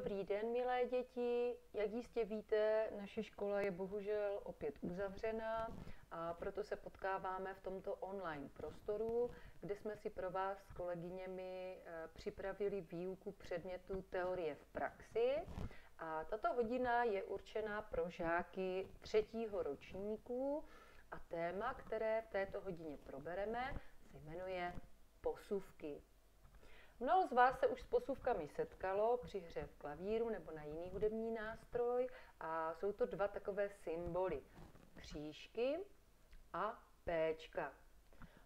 Dobrý den, milé děti. Jak jistě víte, naše škola je bohužel opět uzavřena a proto se potkáváme v tomto online prostoru, kde jsme si pro vás s kolegyněmi připravili výuku předmětu teorie v praxi. A tato hodina je určená pro žáky 3. ročníku a téma, které v této hodině probereme, se jmenuje posuvky. Mnoho z vás se už s posuvkami setkalo při hře v klavíru nebo na jiný hudební nástroj a jsou to dva takové symboly, křížky a péčka.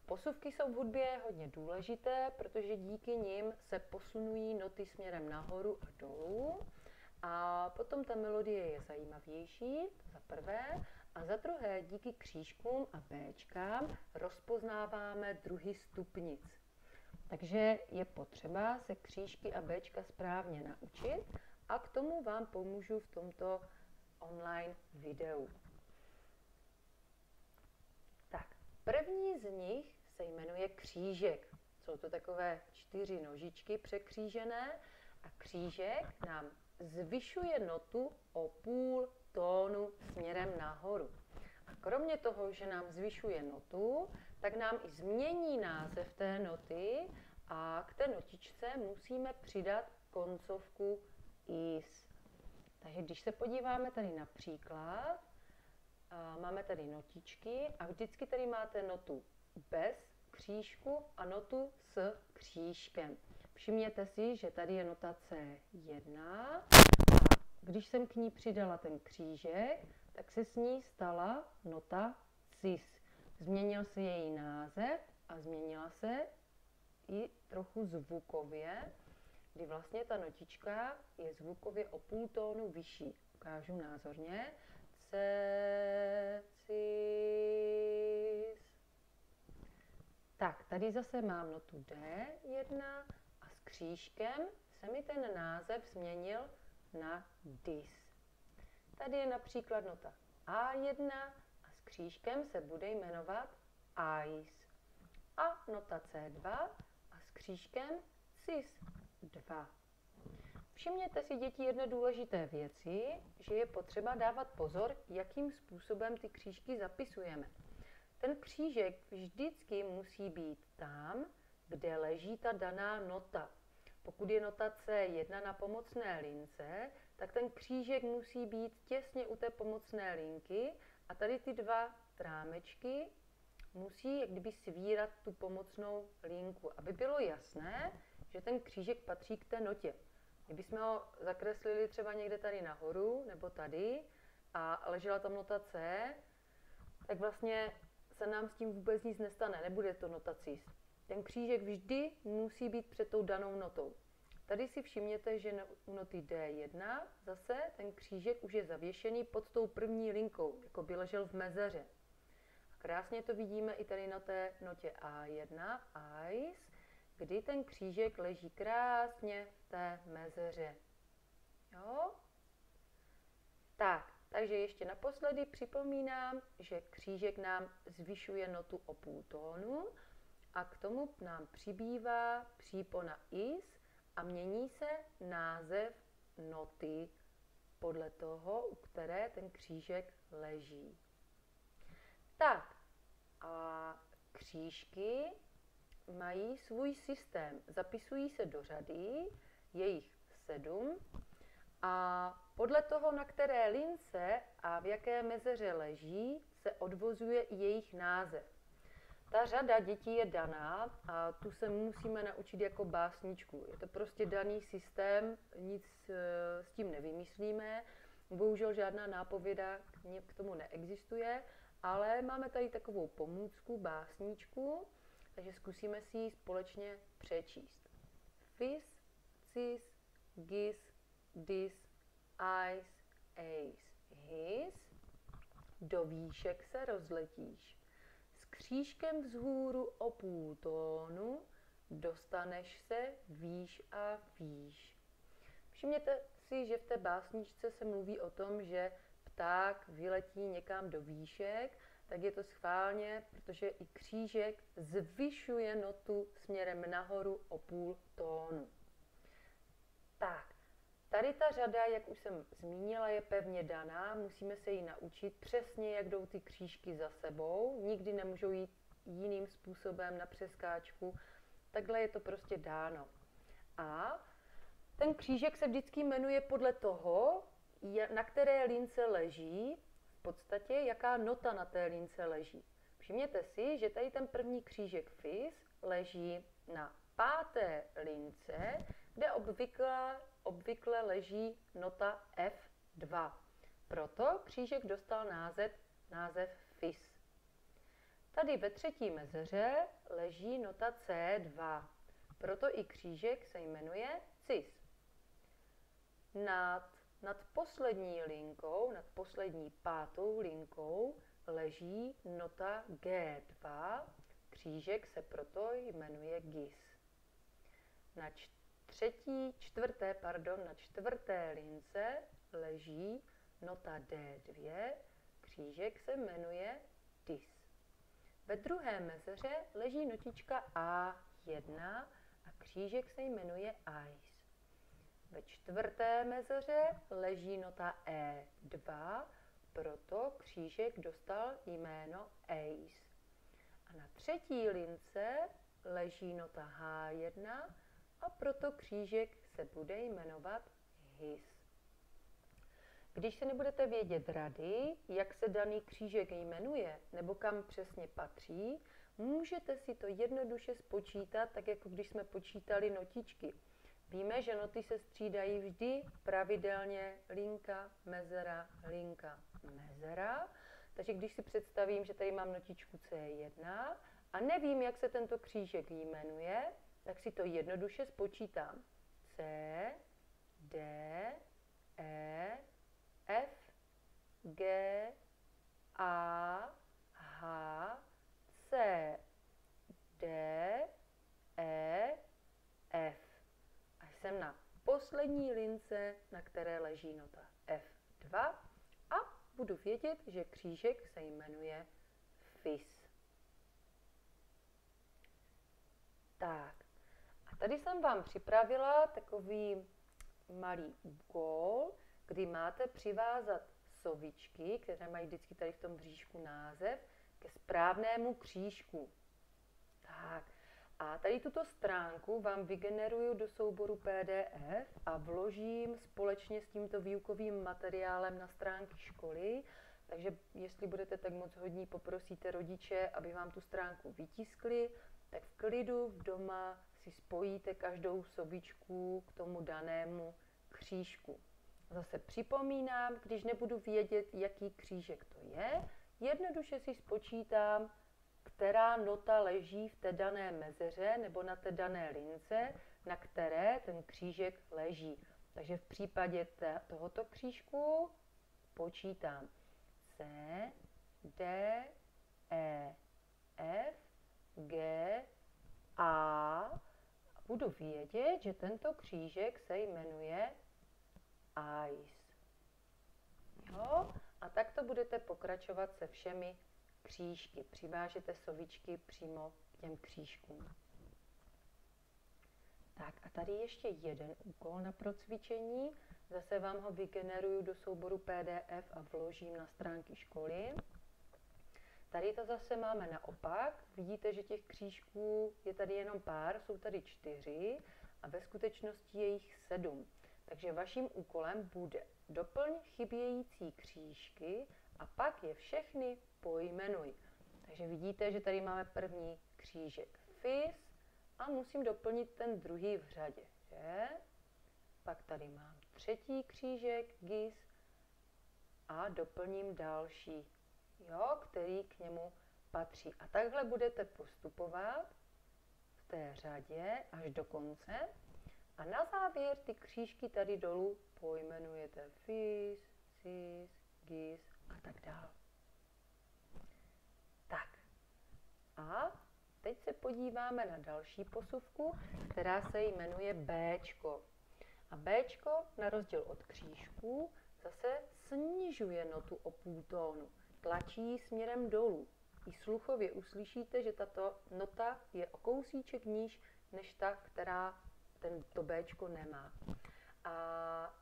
Posuvky jsou v hudbě hodně důležité, protože díky nim se posunují noty směrem nahoru a dolů a potom ta melodie je zajímavější, za prvé, a za druhé díky křížkům a béčkám rozpoznáváme druhy stupnic. Takže je potřeba se křížky a béčka správně naučit a k tomu vám pomůžu v tomto online videu. Tak, první z nich se jmenuje křížek. Jsou to takové 4 nožičky překřížené a křížek nám zvyšuje notu o půl tónu směrem nahoru. A kromě toho, že nám zvyšuje notu, tak nám i změní název té noty a k té notičce musíme přidat koncovku is. Takže když se podíváme tady na příklad, máme tady notičky a vždycky tady máte notu bez křížku a notu s křížkem. Všimněte si, že tady je nota C1 a když jsem k ní přidala ten křížek, tak se s ní stala nota cis. Změnil se její název a změnila se i trochu zvukově, kdy vlastně ta notička je zvukově o půl tónu vyšší. Ukážu názorně. C, cis. Tak, tady zase mám notu D1 a s křížkem se mi ten název změnil na dis. Tady je například nota A1 a s křížkem se bude jmenovat ice. A nota C2 a s křížkem cis2. Všimněte si, děti, jedné důležité věci, že je potřeba dávat pozor, jakým způsobem ty křížky zapisujeme. Ten křížek vždycky musí být tam, kde leží ta daná nota. Pokud je nota C1 na pomocné lince, tak ten křížek musí být těsně u té pomocné linky a tady ty dva trámečky musí jak kdyby svírat tu pomocnou linku, aby bylo jasné, že ten křížek patří k té notě. Kdybychom ho zakreslili třeba někde tady nahoru nebo tady a ležela tam nota C, tak vlastně se nám s tím vůbec nic nestane, nebude to nota cis. Ten křížek vždy musí být před tou danou notou. Tady si všimněte, že u noty D1 zase ten křížek už je zavěšený pod tou první linkou, jako by ležel v mezeře. Krásně to vidíme i tady na té notě A1, ice, kdy ten křížek leží krásně v té mezeře. Jo? Tak, takže ještě naposledy připomínám, že křížek nám zvyšuje notu o půl tónu a k tomu nám přibývá přípona is a mění se název noty podle toho, u které ten křížek leží. Tak, a křížky mají svůj systém. Zapisují se do řady, je jich 7, a podle toho, na které lince a v jaké mezeře leží, se odvozuje i jejich název. Ta řada dětí je daná a tu se musíme naučit jako básničku. Je to prostě daný systém, nic s tím nevymyslíme. Bohužel žádná nápověda k tomu neexistuje, ale máme tady takovou pomůcku, básničku, takže zkusíme si ji společně přečíst. Fis, cis, gis, dis, ice, ace, his. Do výšek se rozletíš. S křížkem vzhůru o půl tónu dostaneš se výš a výš. Všimněte si, že v té básničce se mluví o tom, že pták vyletí někam do výšek, tak je to schválně, protože i křížek zvyšuje notu směrem nahoru o půl tónu. Tak, tady ta řada, jak už jsem zmínila, je pevně daná, musíme se ji naučit přesně, jak jdou ty křížky za sebou, nikdy nemůžou jít jiným způsobem na přeskáčku, takhle je to prostě dáno. A ten křížek se vždycky jmenuje podle toho, na které lince leží, v podstatě jaká nota na té lince leží. Všimněte si, že tady ten první křížek fis leží na 5. lince, kde obvykle leží nota F2. Proto křížek dostal název fis. Tady ve 3. mezeře leží nota C2. Proto i křížek se jmenuje cis. Nad poslední linkou, nad poslední 5. linkou leží nota G2. Křížek se proto jmenuje gis. Na 4. lince leží nota D2, křížek se jmenuje dis. Ve 2. mezeře leží notička A1 a křížek se jmenuje ice. Ve 4. mezeře leží nota E2, proto křížek dostal jméno ace. A na 3. lince leží nota H1 a proto křížek se bude jmenovat his. Když se nebudete vědět rady, jak se daný křížek jmenuje nebo kam přesně patří, můžete si to jednoduše spočítat, tak jako když jsme počítali notičky. Víme, že noty se střídají vždy pravidelně linka, mezera, linka, mezera. Takže když si představím, že tady mám notičku C1 a nevím, jak se tento křížek jmenuje, tak si to jednoduše spočítám. C, D, E, F, G, A, H, C, D, E, F. A jsem na poslední lince, na které leží nota F2 a budu vědět, že křížek se jmenuje fis. Tak, a tady jsem vám připravila takový malý úkol, kdy máte přivázat sovičky, které mají vždycky tady v tom bříšku název, ke správnému křížku. Tak, a tady tuto stránku vám vygeneruju do souboru PDF a vložím společně s tímto výukovým materiálem na stránky školy. Takže jestli budete tak moc hodní, poprosíte rodiče, aby vám tu stránku vytiskli, tak v klidu doma si spojíte každou sobičku k tomu danému křížku. Zase připomínám, když nebudu vědět, jaký křížek to je, jednoduše si spočítám, která nota leží v té dané mezeře nebo na té dané lince, na které ten křížek leží. Takže v případě tohoto křížku počítám C, D, E, F, G, A. Budu vědět, že tento křížek se jmenuje ice. Jo? A takto budete pokračovat se všemi křížky. Přivážete sovičky přímo k těm křížkům. Tak a tady ještě jeden úkol na procvičení. Zase vám ho vygeneruju do souboru PDF a vložím na stránky školy. Tady to zase máme naopak. Vidíte, že těch křížků je tady jenom pár, jsou tady 4 a ve skutečnosti je jich 7. Takže vaším úkolem bude doplň chybějící křížky a pak je všechny pojmenuj. Takže vidíte, že tady máme první křížek fis a musím doplnit ten druhý v řadě, že? Pak tady mám 3. křížek gis a doplním další, jo, který k němu patří. A takhle budete postupovat v té řadě až do konce. A na závěr ty křížky tady dolů pojmenujete fis, cis, gis a tak dále. Tak. A teď se podíváme na další posuvku, která se jmenuje Bčko. A Bčko, na rozdíl od křížků, zase snižuje notu o půl tónu. Tlačí směrem dolů. I sluchově uslyšíte, že tato nota je o kousíček níž než ta, která to Bčko nemá. A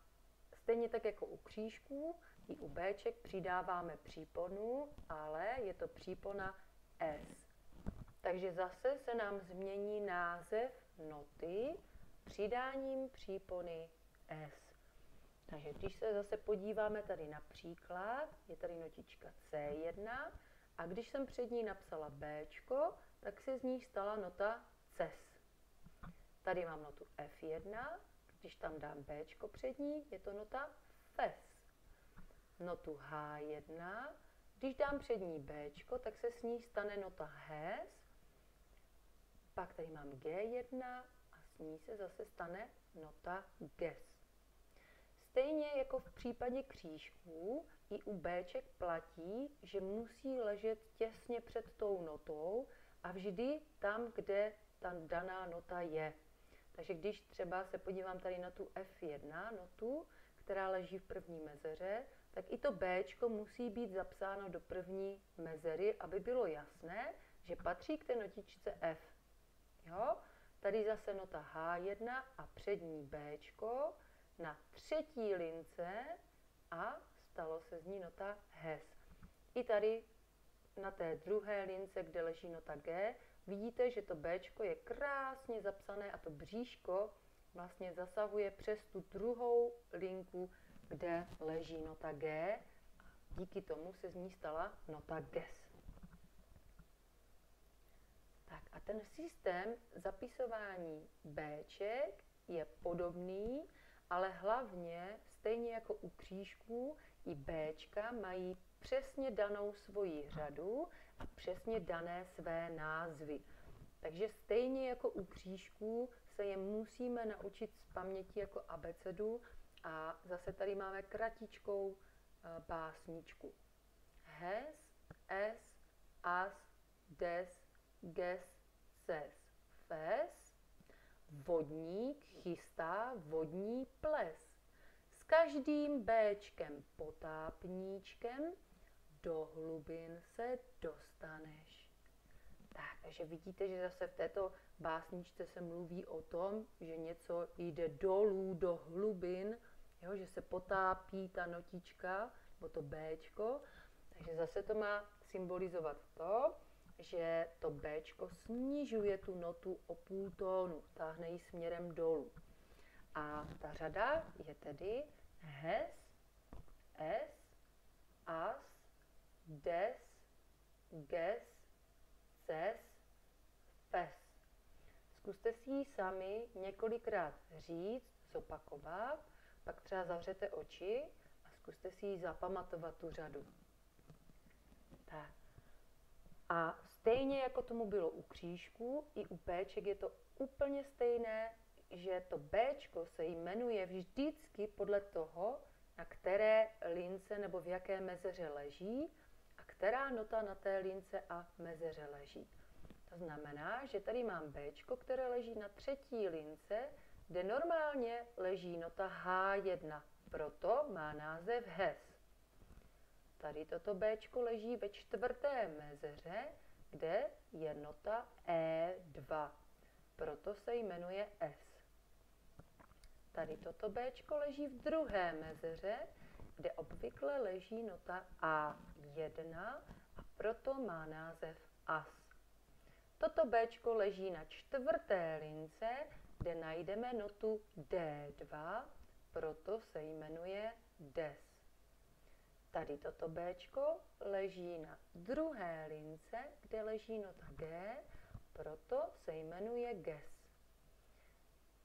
stejně tak jako u křížků, i u Bček přidáváme příponu, ale je to přípona S. Takže zase se nám změní název noty přidáním přípony S. Takže když se zase podíváme tady na příklad, je tady notička C1 a když jsem před ní napsala Bčko, tak se z ní stala nota Ces. Tady mám notu F1, když tam dám Bčko před ní, je to nota Fes. Notu H1, když dám před ní Bčko, tak se s ní stane nota Hes. Pak tady mám G1 a s ní se zase stane nota Ges. Stejně jako v případě křížků, i u Bček platí, že musí ležet těsně před tou notou a vždy tam, kde ta daná nota je. Takže když třeba se podívám tady na tu F1 notu, která leží v první mezeře, tak i to Bčko musí být zapsáno do první mezery, aby bylo jasné, že patří k té notičce F. Jo? Tady zase nota H1 a přední Bčko na třetí lince a stalo se z ní nota Hes. I tady na té druhé lince, kde leží nota G, vidíte, že to Bčko je krásně zapsané a to bříško vlastně zasahuje přes tu druhou linku, kde leží nota G. A díky tomu se z ní stala nota Ges. Tak a ten systém zapisování Bček je podobný, ale hlavně, stejně jako u křížků, i Bčka mají přesně danou svoji řadu a přesně dané své názvy. Takže stejně jako u křížků se je musíme naučit z paměti jako abecedu a zase tady máme kratičkou básničku. Hes, es, as, des, ges, ces, fes. Vodník chystá vodní ples. S každým Bčkem potápníčkem do hlubin se dostaneš. Tak, takže vidíte, že zase v této básničce se mluví o tom, že něco jde dolů do hlubin, jo, že se potápí ta notička, nebo to Bčko. Takže zase to má symbolizovat to, že to Bčko snižuje tu notu o půl tónu, táhne ji směrem dolů. A ta řada je tedy hes, es, as, des, ges, ces, fes. Zkuste si ji sami několikrát říct, zopakovat, pak třeba zavřete oči a zkuste si ji zapamatovat tu řadu. Tak. A stejně jako tomu bylo u křížků, i u Bček je to úplně stejné, že to Bčko se jmenuje vždycky podle toho, na které lince nebo v jaké mezeře leží a která nota na té lince a mezeře leží. To znamená, že tady mám Bčko, které leží na třetí lince, kde normálně leží nota H1, proto má název Hes. Tady toto Bčko leží ve čtvrté mezeře, kde je nota E2, proto se jmenuje S. Tady toto Bčko leží v druhé mezeře, kde obvykle leží nota A1 a proto má název As. Toto Bčko leží na čtvrté lince, kde najdeme notu D2, proto se jmenuje Des. Tady toto Bčko leží na druhé lince, kde leží nota G, proto se jmenuje Ges.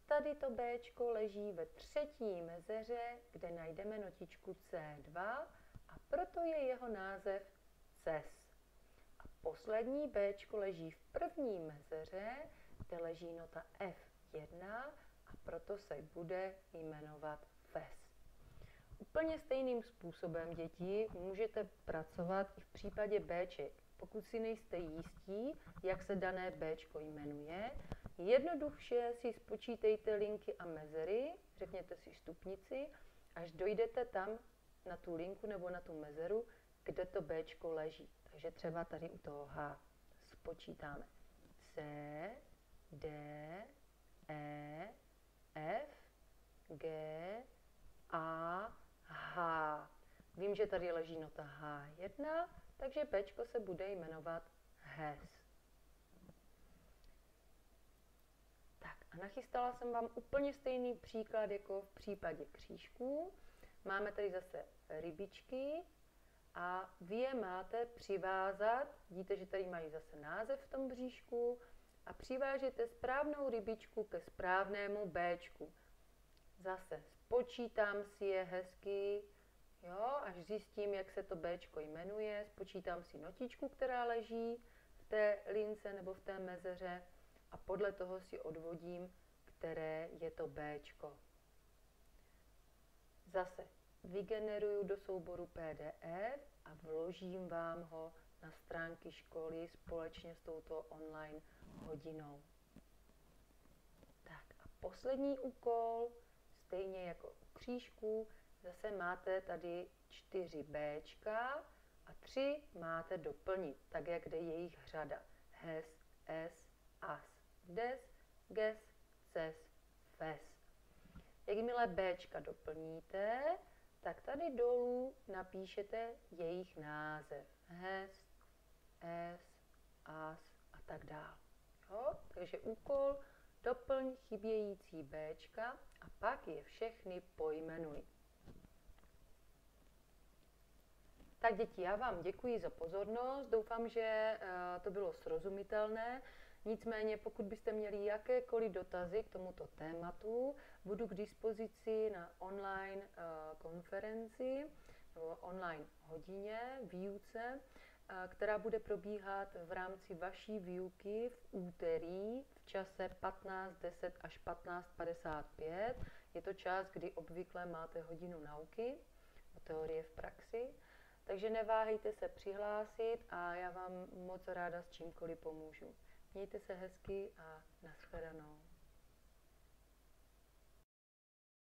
Tady to Bčko leží ve třetí mezeře, kde najdeme notičku C2 a proto je jeho název Ces. A poslední Bčko leží v první mezeře, kde leží nota F1 a proto se bude jmenovat Fes. Úplně stejným způsobem, děti, můžete pracovat i v případě Bček. Pokud si nejste jistí, jak se dané Bčko jmenuje, jednoduše si spočítejte linky a mezery, řekněte si stupnici, až dojdete tam na tu linku nebo na tu mezeru, kde to Bčko leží. Takže třeba tady u toho H spočítáme C, D, E, F, G, A, H. Vím, že tady leží nota H1, takže Bčko se bude jmenovat has. Tak a nachystala jsem vám úplně stejný příklad jako v případě křížků. Máme tady zase rybičky a vy je máte přivázat, vidíte, že tady mají zase název v tom bříšku, a přivážete správnou rybičku ke správnému Bčku. Zase spočítám si je hezky, jo, až zjistím, jak se to Bčko jmenuje, spočítám si notičku, která leží v té lince nebo v té mezeře a podle toho si odvodím, které je to Bčko. Zase vygeneruju do souboru PDF a vložím vám ho na stránky školy společně s touto online hodinou. Tak a poslední úkol, stejně jako u křížků, zase máte tady 4 Bčka a 3 máte doplnit, tak jak jde jejich řada. Has, as, as, des, ges, ces, fes. Jakmile Bčka doplníte, tak tady dolů napíšete jejich název. Has, as, as a tak dále. Takže úkol, doplň chybějící Bčka a pak je všechny pojmenuj. Tak děti, já vám děkuji za pozornost, doufám, že to bylo srozumitelné. Nicméně, pokud byste měli jakékoliv dotazy k tomuto tématu, budu k dispozici na online konferenci nebo online hodině, výuce, která bude probíhat v rámci vaší výuky v úterý v čase 15:10 až 15:55. Je to čas, kdy obvykle máte hodinu nauky o teorie v praxi. Takže neváhejte se přihlásit a já vám moc ráda s čímkoliv pomůžu. Mějte se hezky a nashledanou.